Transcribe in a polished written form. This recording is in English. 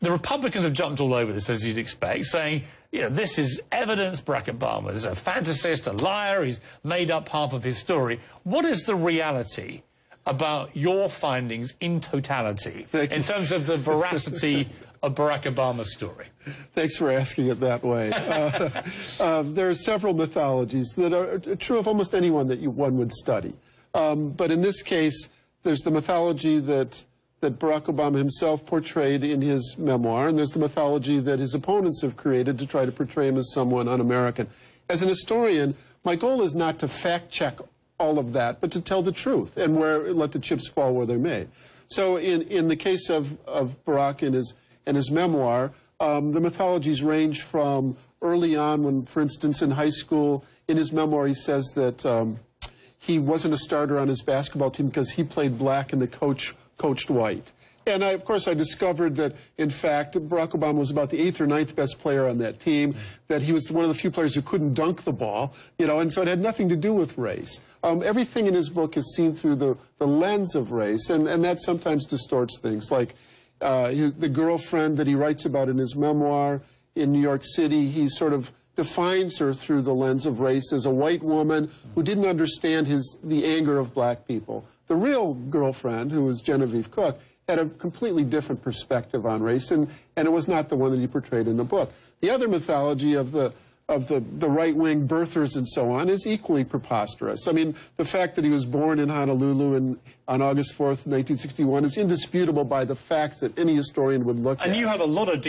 The Republicans have jumped all over this, as you'd expect, saying, you know, this is evidence Barack Obama is a fantasist, a liar, he's made up half of his story. What is the reality about your findings in totality in terms of the veracity of Barack Obama's story? Thanks for asking it that way. There are several mythologies that are true of almost anyone that one would study. But in this case, there's the mythology that Barack Obama himself portrayed in his memoir, and there's the mythology that his opponents have created to try to portray him as someone un-American. As an historian, my goal is not to fact-check all of that, but to tell the truth and let the chips fall where they may. So in the case of Barack and his memoir, the mythologies range from early on when, for instance, in high school, in his memoir he says that he wasn't a starter on his basketball team because he played black and the coach coached white. And of course, I discovered that, in fact, Barack Obama was about the 8th or 9th best player on that team, that he was one of the few players who couldn't dunk the ball, you know, and so it had nothing to do with race. Everything in his book is seen through the lens of race, and that sometimes distorts things. Like the girlfriend that he writes about in his memoir in New York City, he sort of defines her through the lens of race as a white woman who didn't understand the anger of black people. The real girlfriend, who was Genevieve Cook, had a completely different perspective on race, and it was not the one that he portrayed in the book. The other mythology of the right-wing birthers and so on is equally preposterous. I mean, the fact that he was born in Honolulu on August 4th, 1961 is indisputable by the facts that any historian would look at. And you have a lot of